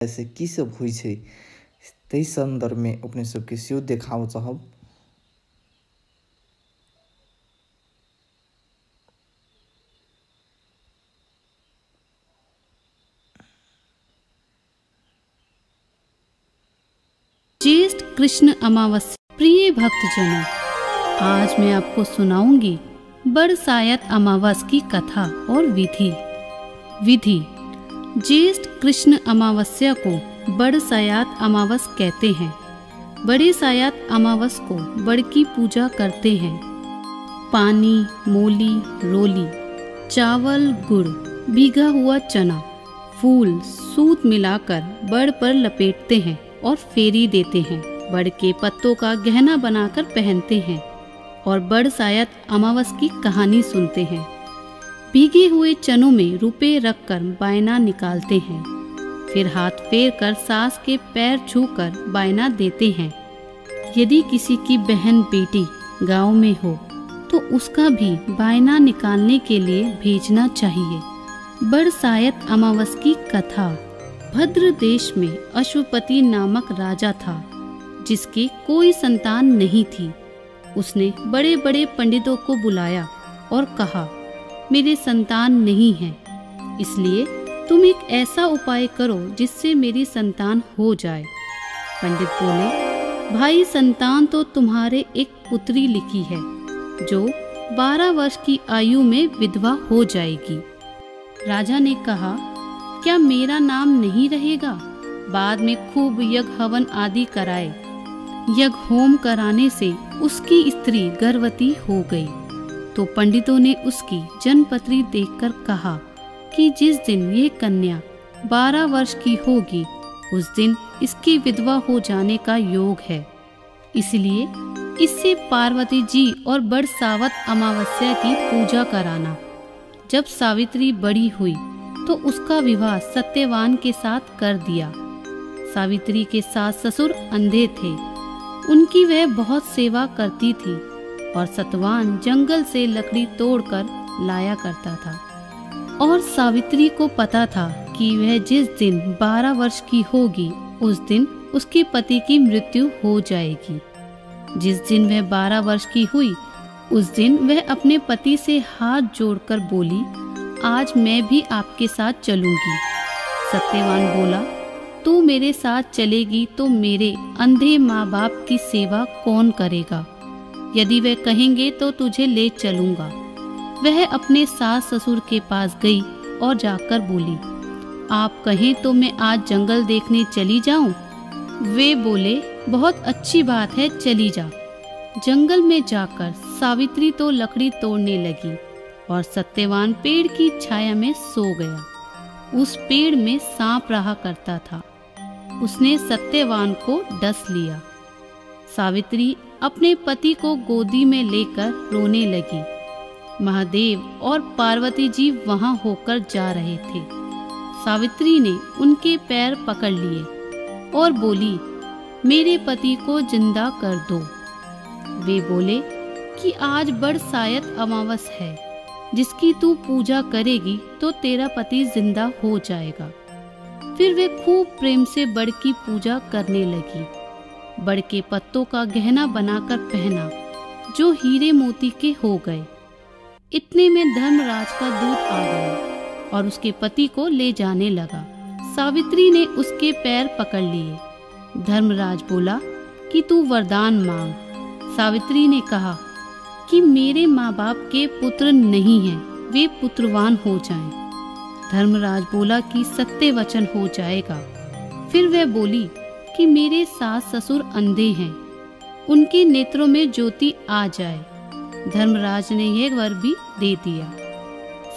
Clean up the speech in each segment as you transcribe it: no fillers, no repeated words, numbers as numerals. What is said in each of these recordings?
ऐसे की सब होइ छै ताहि संदर्भ में अपने सबके सेहो देखाओ चाहब। ज्येष्ठ कृष्ण अमावस्या। प्रिय भक्तजनों, आज मैं आपको सुनाऊंगी बरसायत अमावस की कथा और विधि। ज्येष्ठ कृष्ण अमावस्या को बरसायत अमावस कहते हैं। बड़े सायत अमावस को बड़ की पूजा करते हैं। पानी, मूली, रोली, चावल, गुड़, भीगा हुआ चना, फूल, सूत मिलाकर बड़ पर लपेटते हैं और फेरी देते हैं। बड़ के पत्तों का गहना बनाकर पहनते हैं और बरसायत अमावस की कहानी सुनते हैं। भीगे हुए चनों में रुपए रखकर बायना निकालते हैं। फिर हाथ फेर कर सास के पैर छूकर बायना देते हैं। यदि किसी की बहन बेटी गांव में हो तो उसका भी बायना निकालने के लिए भेजना चाहिए। बरसायत अमावस की कथा। भद्र देश में अश्वपति नामक राजा था जिसकी कोई संतान नहीं थी। उसने बड़े बड़े पंडितों को बुलाया और कहा, मेरे संतान नहीं है, इसलिए तुम एक ऐसा उपाय करो जिससे मेरी संतान हो जाए। पंडित बोले, भाई, संतान तो तुम्हारे एक पुत्री लिखी है जो 12 वर्ष की आयु में विधवा हो जाएगी। राजा ने कहा, क्या मेरा नाम नहीं रहेगा? बाद में खूब यज्ञ हवन आदि कराए। यज्ञ होम कराने से उसकी स्त्री गर्भवती हो गई तो पंडितों ने उसकी जन्मपत्री देखकर कहा कि जिस दिन ये कन्या 12 वर्ष की होगी उस दिन इसकी विधवा हो जाने का योग है, इसलिए इससे पार्वती जी और बरसावत अमावस्या की पूजा कराना। जब सावित्री बड़ी हुई तो उसका विवाह सत्यवान के साथ कर दिया। सावित्री के सास ससुर अंधे थे। उनकी वह बहुत सेवा करती थी और सत्यवान जंगल से लकड़ी तोड़कर लाया करता था। और सावित्री को पता था कि वह जिस दिन 12 वर्ष की होगी उस दिन उसके पति की मृत्यु हो जाएगी। जिस दिन वह 12 वर्ष की हुई उस दिन वह अपने पति से हाथ जोड़कर बोली, आज मैं भी आपके साथ चलूंगी। सत्यवान बोला, तू मेरे साथ चलेगी तो मेरे अंधे माँ बाप की सेवा कौन करेगा? यदि वे कहेंगे तो तुझे ले चलूंगा। वह अपने सास ससुर के पास गई और जाकर बोली, आप कहें तो मैं आज जंगल देखने चली जाऊं? वे बोले, बहुत अच्छी बात है, चली जा। जंगल में जाकर सावित्री तो लकड़ी तोड़ने लगी और सत्यवान पेड़ की छाया में सो गया। उस पेड़ में सांप रहा करता था। उसने सत्यवान को डस लिया। सावित्री अपने पति को गोदी में लेकर रोने लगी। महादेव और पार्वती जी वहां होकर जा रहे थे। सावित्री ने उनके पैर पकड़ लिए और बोली, मेरे पति को जिंदा कर दो। वे बोले कि आज बरसायत अमावस है, जिसकी तू पूजा करेगी तो तेरा पति जिंदा हो जाएगा। फिर वे खूब प्रेम से बड़ की पूजा करने लगी। बड़ के पत्तों का गहना बनाकर पहना जो हीरे मोती के हो गए। इतने में धर्मराज का दूत आ गया और उसके पति को ले जाने लगा। सावित्री ने उसके पैर पकड़ लिए। धर्मराज बोला कि तू वरदान मांग। सावित्री ने कहा कि मेरे माँ बाप के पुत्र नहीं हैं, वे पुत्रवान हो जाएं। धर्मराज बोला कि सत्य वचन हो जाएगा। फिर वह बोली कि मेरे सास ससुर अंधे हैं, उनके नेत्रों में ज्योति आ जाए। धर्मराज ने यह वर भी दे दिया।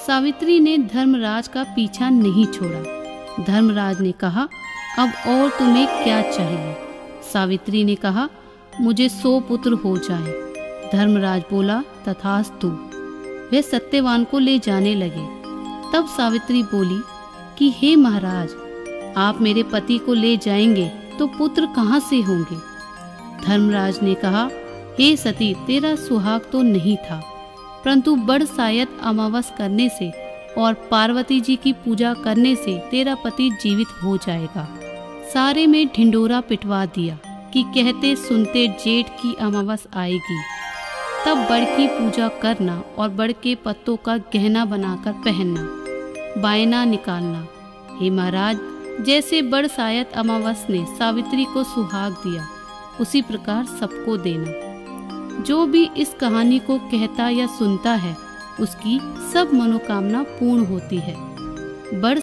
सावित्री ने धर्मराज का पीछा नहीं छोड़ा। धर्मराज ने कहा, अब और तुम्हें क्या चाहिए? सावित्री ने कहा, मुझे 100 पुत्र हो जाएं। धर्मराज बोला, तथास्तु। वे सत्यवान को ले जाने लगे। तब सावित्री बोली कि हे महाराज, आप मेरे पति को ले जाएंगे तो पुत्र कहाँ से होंगे? धर्मराज ने कहा, हे सती, तेरा सुहाग तो नहीं था, परंतु बरसायत अमावस करने से और पार्वती जी की पूजा करने से तेरा पति जीवित हो जाएगा। सारे में ढिंडोरा पिटवा दिया कि कहते सुनते जेठ की अमावस आएगी, तब बड़ की पूजा करना और बड़ के पत्तों का गहना बनाकर पहनना, बायना निकालना। हे महाराज, जैसे बड़ सायत अमावस ने सावित्री को सुहाग दिया, उसी प्रकार सबको देना। जो भी इस कहानी को कहता या सुनता है, उसकी सब मनोकामना पूर्ण होती है। बड़